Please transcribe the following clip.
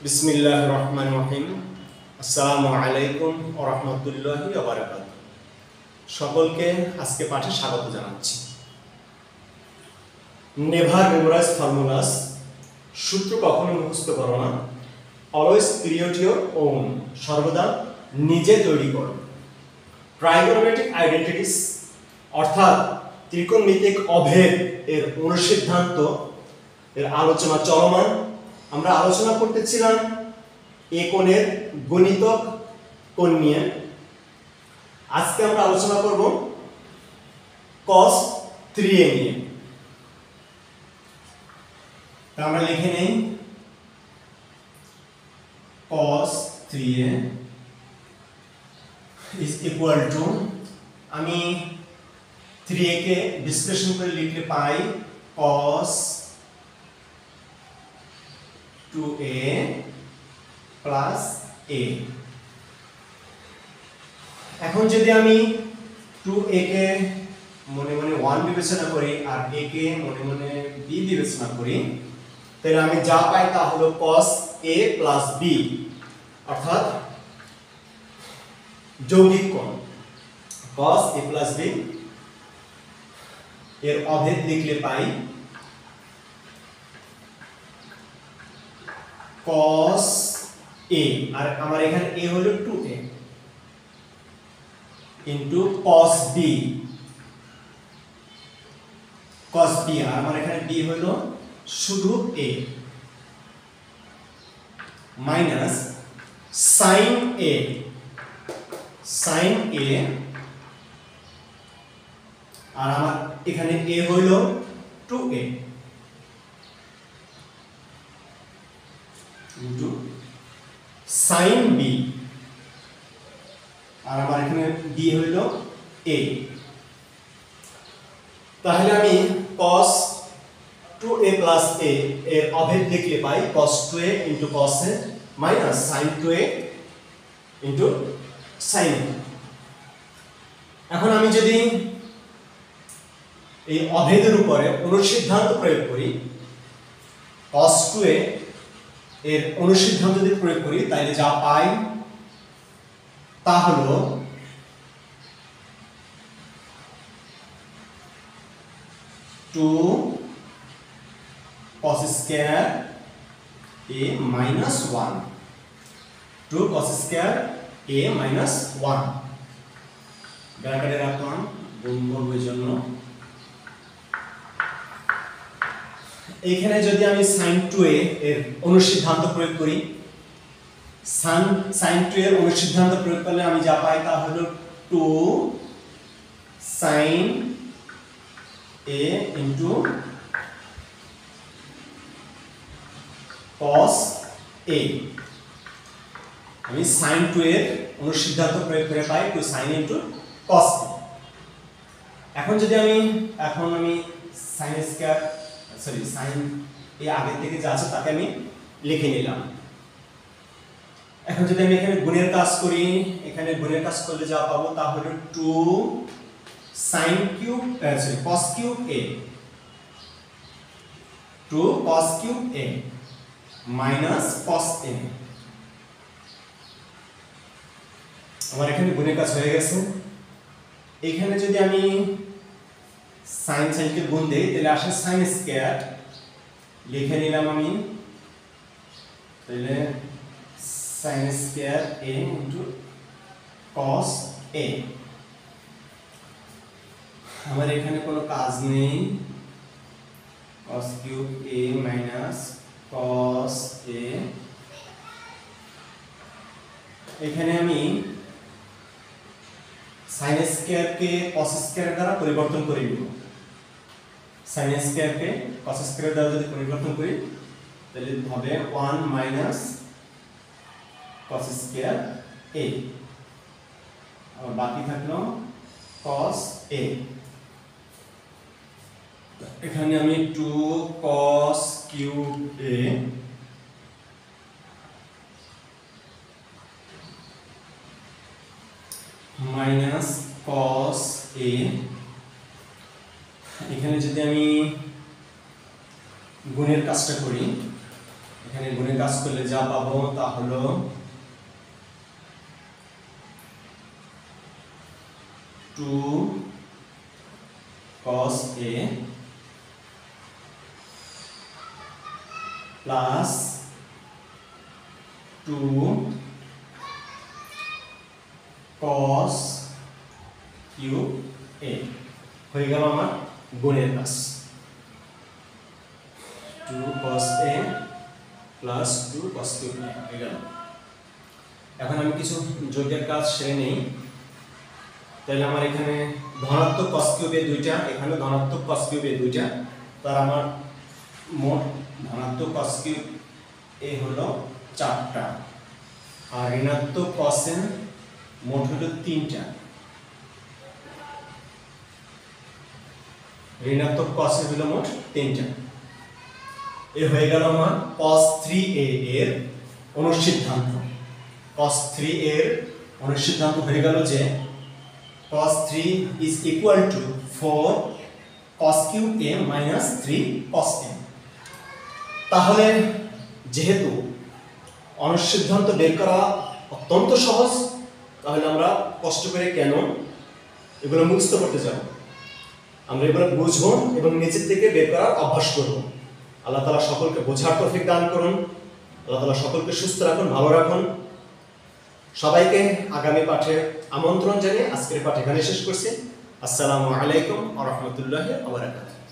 বিসমিল্লাহির রহমানির রহিম। আসসালামু আলাইকুম ওয়া রাহমাতুল্লাহি ওয়া বারাকাতুহু। সকলকে আজকে পাঠে স্বাগত জানাচ্ছি। নেভার মেমোরাইজ ফর্মুলাস, সূত্র কখনো মুখস্থ করো না। অলওয়েজ ক্রিয়েট ইওর ওন, সর্বদা নিজে তৈরি করো। ট্রাইগোনোমেট্রিক আইডেন্টিটিস অর্থাৎ ত্রিকোণমিতিক অভেদ এর অনুসিদ্ধান্ত এর আলোচনা চলমান। আমরা আলোচনা করতেছিলাম এ কোণের গণিতক কোণ নিয়ে। আজকে আমরা আলোচনা করব cos 3a নিয়ে। তা আমরা লিখে নেই cos 3a is equal to, আমি 3a কে বিশ্লেষণ করে লিখলে পাই cos 2a প্লাস a। এখন যদি আমি 2a কে মনে মনে 1 বিবেচনা করি আর a কে মনে মনে b বিবেচনা করি, তাহলে আমি যা পাই তা হলো cos a প্লাস b, অর্থাৎ যৌগিক কোণ cos a প্লাস b এর অভেদ লিখলে পাই cos a, আর আমার এখানে a হলো 2a into cos b, cos b, আর আমার এখানে b হলো শুধু a, minus sin a, sin a, আর আমার এখানে a হলো 2a ইনটু sin b, আর আমার এখানে b হইল a। তাহলে আমি cos 2a plus a এর অভেদ লিখলে পাই cos 2a into cos a minus sin 2a into sin a। এখন আমি যদি এই অভেদের উপরে অনুসিদ্ধান্ত প্রয়োগ করি, cos 2a এর অনুসিদ্ধান্ত যদি প্রয়োগ করি তাহলে যা পাই তা হলো two cos square a minus 1, 2 cos square a minus 1 ব্র্যাকেটে রাখলাম গুণ করবার জন্য। এখানে যদি আমি sin 2a এর অনুসিদ্ধান্ত প্রয়োগ করি, sin 2a এর অনুসিদ্ধান্ত প্রয়োগ করলে আমি যা পাই তা হলো 2 sin a into cos a। আমি sin 2a এর অনুসিদ্ধান্ত প্রয়োগ করে পাই 2 sin a into cos a। এখন আমি sin স্কয়ার sin a আগে থেকে যা আছে তাকে আমি লিখে নিলাম। এখন যদি আমি এখানে গুণের কাজ করি, এখানে গুণের কাজ করলে যা পাবো তা হলো 2 sin cube cos cube a, 2 cos cube a minus cos a। আমার এখানে গুণের কাজ হয়ে গেছে। এখানে যদি আমি sin কে গুণ দেই তাহলে আসে sin স্কয়ার, লিখে নিলাম আমি, তাহলে sin square a into cos a। আমার এখানে কোনো কাজ নেই, cos cube a minus cos a। এখানে আমি sin স্কয়ার কে cos স্কয়ার দ্বারা পরিবর্তন করে নিব। sin স্কয়ার কে cos স্কয়ার দ্বারা যদি পরিবর্তন করি তাহলে হবে 1 মাইনাস cos স্কয়ার a, আর বাকি থাকলো cos a। এখানে আমি 2 cos cube a minus cos a, এখানে যদি আমি গুণের কাজটা করি এখানে গুণে কাজ করলে যা পাবো তা হলো 2 cos A plus 2 cos cube A হয়ে গেল আমার গুণের কাজ। 2 cos A plus 2 cos cube A হয়ে গেল। এখন আমি কিছু যোগের কাজ সেরে নেই। তাহলে আমার এখানে ধনাত্মক cos কিউব A দুইটা, এখানে ধনাত্মক cos কিউব A দুইটা, তার আমার মোট ধনাত্মক cos কিউব A হলো 4টা, আর ঋণাত্মক cos A মোট হলো 3টা। ঋণাত্মক cos A হলো মোট 3টা। এ হয়ে গেল আমার cos 3A এর অনুসিদ্ধান্ত। cos 3A এর অনুসিদ্ধান্ত হয়ে গেল যে cos 3 is equal to 4 cos cube A minus 3 cos A। তাহলে যেহেতু অনুসিদ্ধান্ত বের করা অত্যন্ত সহজ, তাহলে আমরা কষ্ট করে কেন এগুলো মুখস্থ করতে যাব? আমরা এগুলো বুঝবো এবং নিজের থেকে বের করার অভ্যাস করব। আল্লাহ তাআলা সকলকে বোঝার তৌফিক দান করুন। আল্লাহ তাআলা সকলকে সুস্থ রাখুন, ভালো রাখুন। সবাইকে আগামী পাঠে আমন্ত্রণ জানিয়ে আজকের পাঠ এখানে শেষ করছি। আসসালামু আলাইকুম ওয়া রাহমাতুল্লাহি ওয়া বারাকাতুহু।